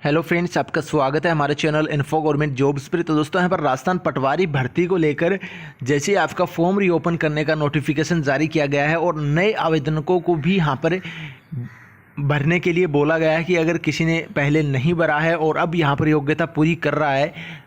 Hello friends, आपका स्वागत है हमारे चैनल इन्फो गवर्नमेंट जॉब्स पर। तो दोस्तों यहाँ पर राजस्थान पटवारी भर्ती को लेकर जैसे ही आपका फॉर्म रीओपन करने का नोटिफिकेशन जारी किया गया है और नए आवेदकों को भी यहाँ पर भरने के लिए बोला गया है कि अगर किसी ने पहले नहीं भरा है और अब यहाँ पर योग्यता पूरी कर रहा है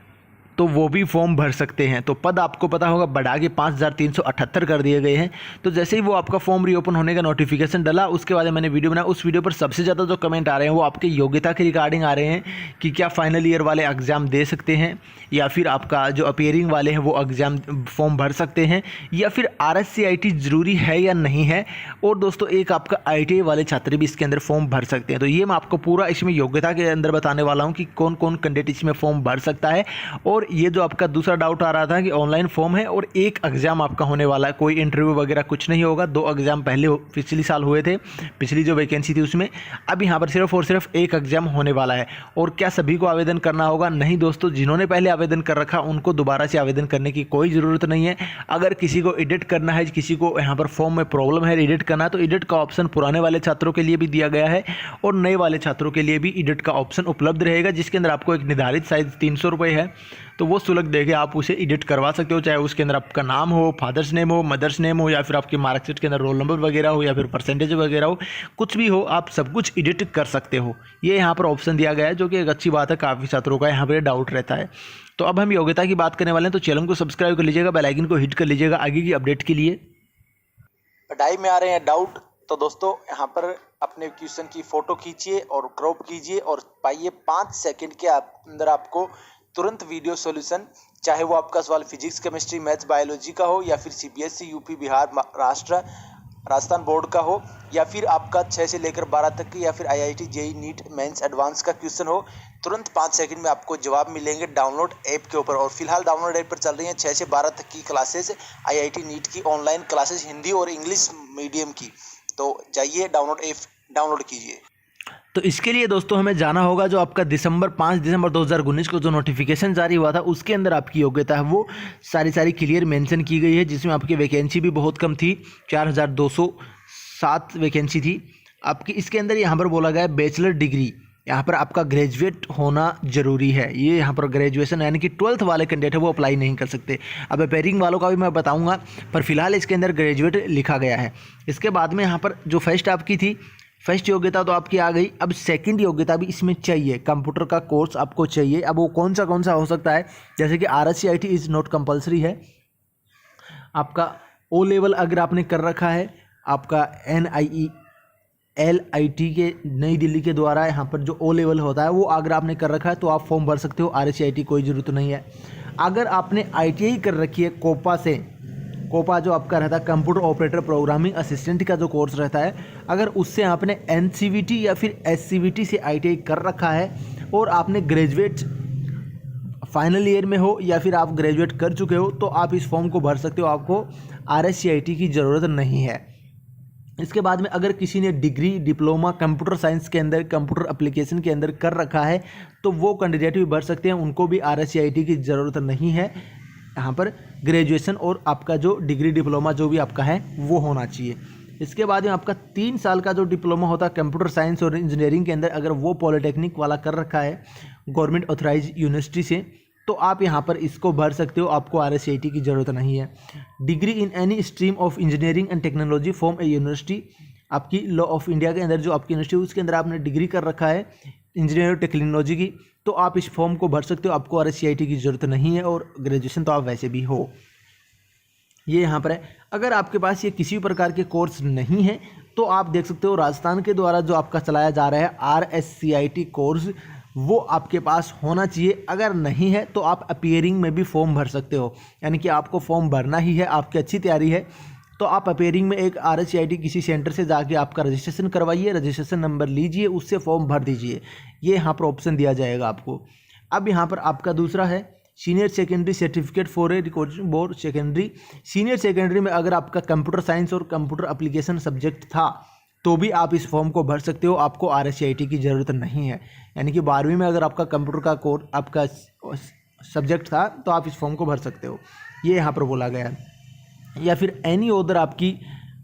तो वो भी फॉर्म भर सकते हैं। तो पद आपको पता होगा बढ़ा के 5378 कर दिए गए हैं। तो जैसे ही वो आपका फॉर्म रीओपन होने का नोटिफिकेशन डला उसके बाद मैंने वीडियो बनाया। उस वीडियो पर सबसे ज़्यादा जो कमेंट आ रहे हैं वो आपके योग्यता के रिगार्डिंग आ रहे हैं कि क्या फाइनल ईयर वाले एग्ज़ाम दे सकते हैं या फिर आपका जो अपीयरिंग वाले हैं वो एग्ज़ाम फॉर्म भर सकते हैं या फिर RSCIT ज़रूरी है या नहीं है। और दोस्तों एक आपका ITI वाले छात्र भी इसके अंदर फॉर्म भर सकते हैं। तो ये मैं आपको पूरा इसमें योग्यता के अंदर बताने वाला हूँ कि कौन कौन कैंडिडेट इसमें फॉर्म भर सकता है। और ये जो आपका दूसरा डाउट आ रहा था कि ऑनलाइन फॉर्म है और एक एग्जाम आपका होने वाला है, कोई इंटरव्यू वगैरह कुछ नहीं होगा। 2 एग्जाम पहले पिछली साल हुए थे, पिछली जो वैकेंसी थी उसमें। अब यहाँ पर सिर्फ और सिर्फ एक एग्जाम होने वाला है। और क्या सभी को आवेदन करना होगा? नहीं दोस्तों, जिन्होंने पहले आवेदन कर रखा उनको दोबारा से आवेदन करने की कोई ज़रूरत नहीं है। अगर किसी को एडिट करना है, किसी को यहाँ पर फॉर्म में प्रॉब्लम है एडिट करना है, तो एडिट का ऑप्शन पुराने वाले छात्रों के लिए भी दिया गया है और नए वाले छात्रों के लिए भी एडिट का ऑप्शन उपलब्ध रहेगा, जिसके अंदर आपको एक निर्धारित साइज 300 रुपये है। तो वो शुल्क देके आप उसे एडिट करवा सकते हो, चाहे उसके अंदर आपका नाम हो, फादर्स नेम हो, मदर्स नेम हो, या फिर आपकी मार्कशीट के अंदर रोल नंबर वगैरह हो, या फिर परसेंटेज वगैरह हो, कुछ भी हो, आप सब कुछ एडिट कर सकते हो। ये यहाँ पर ऑप्शन दिया गया है, जो कि एक अच्छी बात है। काफ़ी छात्रों का यहाँ पर डाउट रहता है। तो अब हम योग्यता की बात करने वाले हैं। तो चैनल को सब्सक्राइब कर लीजिएगा, बेल आइकन को हिट कर लीजिएगा आगे की अपडेट के लिए। पढ़ाई में आ रहे हैं डाउट, तो दोस्तों यहाँ पर अपने क्वेश्चन की फ़ोटो खींचिए और क्रॉप कीजिए और पाइए 5 सेकंड के अंदर आपको तुरंत वीडियो सॉल्यूशन, चाहे वो आपका सवाल फिजिक्स, केमिस्ट्री, मैथ्स, बायोलॉजी का हो, या फिर CBSE, UP, Bihar, Maharashtra, Rajasthan board का हो, या फिर आपका 6 से लेकर 12 तक की, या फिर IIT, JEE, NEET, Mains, advance का क्वेश्चन हो, तुरंत 5 सेकंड में आपको जवाब मिलेंगे डाउनलोड ऐप के ऊपर। और फिलहाल डाउनलोड ऐप पर चल रही हैं 6 से 12 तक की क्लासेस, IIT नीट की ऑनलाइन क्लासेस हिंदी और इंग्लिश मीडियम की। तो जाइए डाउनलोड ऐप डाउनलोड कीजिए। तो इसके लिए दोस्तों हमें जाना होगा, जो आपका 5 दिसंबर 2019 को जो नोटिफिकेशन जारी हुआ था उसके अंदर आपकी योग्यता है वो सारी क्लियर मेंशन की गई है, जिसमें आपकी वैकेंसी भी बहुत कम थी, 4207 वैकेंसी थी आपकी। इसके अंदर यहाँ पर बोला गया है बैचलर डिग्री, यहाँ पर आपका ग्रेजुएट होना जरूरी है। ये यहाँ पर ग्रेजुएशन यानी कि 12th वाले कैंडिडेट है वो अप्लाई नहीं कर सकते। अब अपेयरिंग वालों का भी मैं बताऊँगा, पर फिलहाल इसके अंदर ग्रेजुएट लिखा गया है। इसके बाद में यहाँ पर जो फर्स्ट आपकी थी, फर्स्ट योग्यता तो आपकी आ गई। अब सेकंड योग्यता भी इसमें चाहिए, कंप्यूटर का कोर्स आपको चाहिए। अब वो कौन सा हो सकता है? जैसे कि RSCIT इज़ नॉट कंपलसरी है। आपका O लेवल अगर आपने कर रखा है, आपका NIELIT के नई दिल्ली के द्वारा यहाँ पर जो O लेवल होता है वो अगर आपने कर रखा है तो आप फॉर्म भर सकते हो। RSCIT कोई ज़रूरत नहीं है। अगर आपने ITI कर रखी है कोपा से, कोपा जो आपका रहता है कंप्यूटर ऑपरेटर प्रोग्रामिंग असिस्टेंट का जो कोर्स रहता है, अगर उससे आपने NCVT या फिर SCVT से ITI कर रखा है और आपने ग्रेजुएट फाइनल ईयर में हो या फिर आप ग्रेजुएट कर चुके हो, तो आप इस फॉर्म को भर सकते हो। आपको RSCIT की ज़रूरत नहीं है। इसके बाद में अगर किसी ने डिग्री, डिप्लोमा कंप्यूटर साइंस के अंदर, कंप्यूटर एप्लीकेशन के अंदर कर रखा है तो वो कैंडिडेट भी भर सकते हैं, उनको भी RSCIT की ज़रूरत नहीं है। यहाँ पर ग्रेजुएशन और आपका जो डिग्री, डिप्लोमा जो भी आपका है वो होना चाहिए। इसके बाद में आपका 3 साल का जो डिप्लोमा होता है कंप्यूटर साइंस और इंजीनियरिंग के अंदर, अगर वो पॉलिटेक्निक वाला कर रखा है गवर्नमेंट ऑथराइज यूनिवर्सिटी से, तो आप यहाँ पर इसको भर सकते हो। आपको RSCIT की ज़रूरत नहीं है। Degree in any stream of engineering and technology from A university, आपकी लॉ ऑफ इंडिया के अंदर जो आपकी यूनिवर्सिटी है उसके अंदर आपने डिग्री कर रखा है इंजीनियरिंग और टेक्नोलॉजी की, तो आप इस फॉर्म को भर सकते हो। आपको RSCIT की ज़रूरत नहीं है और ग्रेजुएशन तो आप वैसे भी हो। ये यहाँ पर है। अगर आपके पास ये किसी भी प्रकार के कोर्स नहीं है तो आप देख सकते हो राजस्थान के द्वारा जो आपका चलाया जा रहा है RSCIT कोर्स, वो आपके पास होना चाहिए। अगर नहीं है तो आप अपीयरिंग में भी फॉर्म भर सकते हो, यानी कि आपको फॉर्म भरना ही है, आपकी अच्छी तैयारी है तो आप अपीयरिंग में एक RSCIT किसी सेंटर से जाके आपका रजिस्ट्रेशन करवाइए, रजिस्ट्रेशन नंबर लीजिए, उससे फॉर्म भर दीजिए। ये यहाँ पर ऑप्शन दिया जाएगा आपको। अब यहाँ पर आपका दूसरा है senior secondary certificate for A recording board secondary. Senior secondary में अगर आपका कंप्यूटर साइंस और कंप्यूटर एप्लीकेशन सब्जेक्ट था तो भी आप इस फॉर्म को भर सकते हो। आपको RSCIT की ज़रूरत नहीं है। यानी कि 12वीं में अगर आपका कंप्यूटर का कोर्स आपका सब्जेक्ट था तो आप इस फॉर्म को भर सकते हो, ये यहाँ पर बोला गया है। या फिर एनी अदर आपकी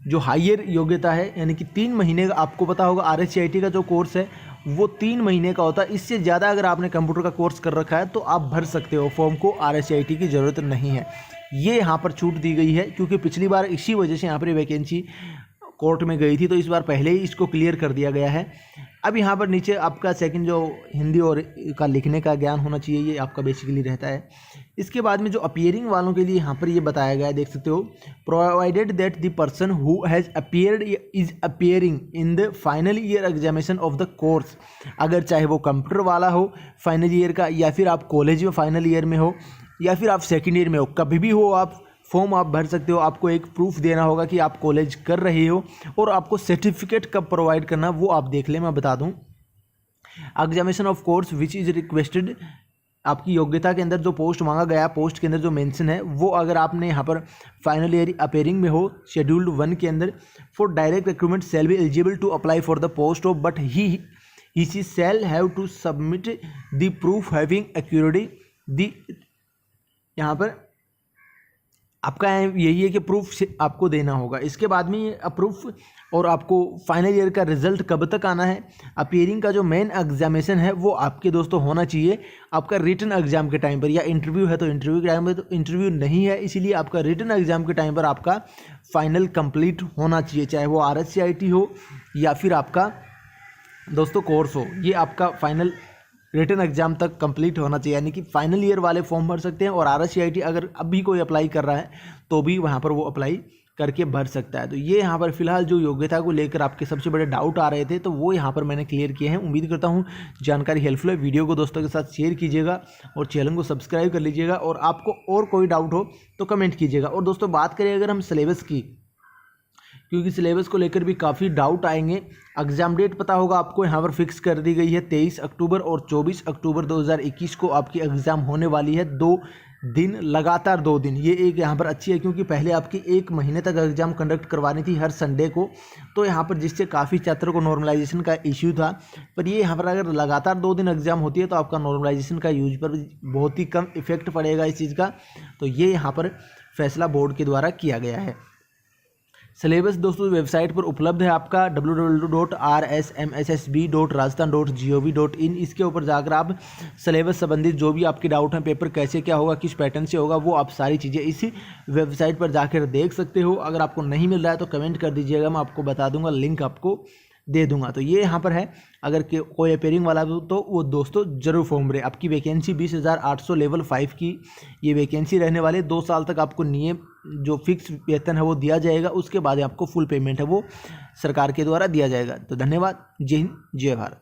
जो हायर योग्यता है, यानी कि 3 महीने का, आपको पता होगा RSCIT का जो कोर्स है वो 3 महीने का होता है। इससे ज़्यादा अगर आपने कंप्यूटर का कोर्स कर रखा है तो आप भर सकते हो फॉर्म को, RSCIT की ज़रूरत नहीं है। ये यहाँ पर छूट दी गई है क्योंकि पिछली बार इसी वजह से यहाँ पर वैकेंसी कोर्ट में गई थी, तो इस बार पहले ही इसको क्लियर कर दिया गया है। अब यहाँ पर नीचे आपका सेकंड जो हिंदी और का लिखने का ज्ञान होना चाहिए, ये आपका बेसिकली रहता है। इसके बाद में जो अपीयरिंग वालों के लिए यहाँ पर ये बताया गया है, देख सकते हो, provided that the person who has appeared is appearing in the final year examination of the course, अगर चाहे वो कंप्यूटर वाला हो फाइनल ईयर का, या फिर आप कॉलेज में फाइनल ईयर में हो, या फिर आप सेकेंड ईयर में हो, कभी भी हो आप फॉर्म आप भर सकते हो। आपको एक प्रूफ देना होगा कि आप कॉलेज कर रहे हो, और आपको सर्टिफिकेट कब प्रोवाइड करना वो आप देख लें, मैं बता दूं। Examination of course which is requested, आपकी योग्यता के अंदर जो पोस्ट मांगा गया, पोस्ट के अंदर जो मेंशन है वो अगर आपने यहाँ पर फाइनल ईयर अपेयरिंग में हो शेड्यूल्ड 1 के अंदर, for direct recruitment shall be eligible to apply for the post of, but he shall have to submit the proof having एक्यूरेटी द, यहाँ पर आपका यही है कि प्रूफ आपको देना होगा। इसके बाद में ये प्रूफ, और आपको फाइनल ईयर का रिजल्ट कब तक आना है। अपीयरिंग का जो मेन एग्जामिनेशन है वो आपके दोस्तों होना चाहिए आपका रिटन एग्जाम के टाइम पर, या इंटरव्यू है तो इंटरव्यू के टाइम पर, तो इंटरव्यू नहीं है इसीलिए आपका रिटन एग्जाम के टाइम पर आपका फाइनल कंप्लीट होना चाहिए, चाहे वो RSCIT हो या फिर आपका दोस्तों कोर्स हो, ये आपका फाइनल रिटन एग्जाम तक कंप्लीट होना चाहिए। यानी कि फाइनल ईयर वाले फॉर्म भर सकते हैं, और RSCIT अगर अभी कोई अप्लाई कर रहा है तो भी वहाँ पर वो अप्लाई करके भर सकता है। तो ये यहाँ पर फिलहाल जो योग्यता को लेकर आपके सबसे बड़े डाउट आ रहे थे तो वो यहाँ पर मैंने क्लियर किए हैं। उम्मीद करता हूँ जानकारी हेल्पफुल है। वीडियो को दोस्तों के साथ शेयर कीजिएगा और चैनल को सब्सक्राइब कर लीजिएगा, और आपको और कोई डाउट हो तो कमेंट कीजिएगा। और दोस्तों बात करें अगर हम सिलेबस की, क्योंकि सिलेबस को लेकर भी काफ़ी डाउट आएंगे। एग्ज़ाम डेट पता होगा आपको, यहाँ पर फिक्स कर दी गई है 23 अक्टूबर और 24 अक्टूबर 2021 को आपकी एग्ज़ाम होने वाली है। 2 दिन लगातार 2 दिन, ये एक यहाँ पर अच्छी है क्योंकि पहले आपकी 1 महीने तक एग्ज़ाम कंडक्ट करवानी थी हर संडे को, तो यहाँ पर जिससे काफ़ी छात्रों को नॉर्मलाइजेशन का इश्यू था। पर ये यहाँ पर अगर लगातार 2 दिन एग्ज़ाम होती है तो आपका नॉर्मलाइजेशन का यूज पर बहुत ही कम इफेक्ट पड़ेगा इस चीज़ का। तो ये यहाँ पर फैसला बोर्ड के द्वारा किया गया है। सिलेबस दोस्तों वेबसाइट पर उपलब्ध है आपका www.rsmssb.rajasthan.gov.in। इसके ऊपर जाकर आप सिलेबस संबंधित जो भी आपके डाउट हैं, पेपर कैसे क्या होगा, किस पैटर्न से होगा, वो आप सारी चीज़ें इसी वेबसाइट पर जाकर देख सकते हो। अगर आपको नहीं मिल रहा है तो कमेंट कर दीजिएगा, मैं आपको बता दूंगा, लिंक आपको दे दूंगा। तो ये यहाँ पर है, अगर कोई अपेयरिंग वाला तो वो दोस्तों जरूर फॉर्म भरे। आपकी वैकेंसी 20,800 लेवल 5 की ये वैकेंसी रहने वाले। 2 साल तक आपको नियम जो फिक्स वेतन है वो दिया जाएगा, उसके बाद आपको फुल पेमेंट है वो सरकार के द्वारा दिया जाएगा। तो धन्यवाद। जय हिंद, जय भारत।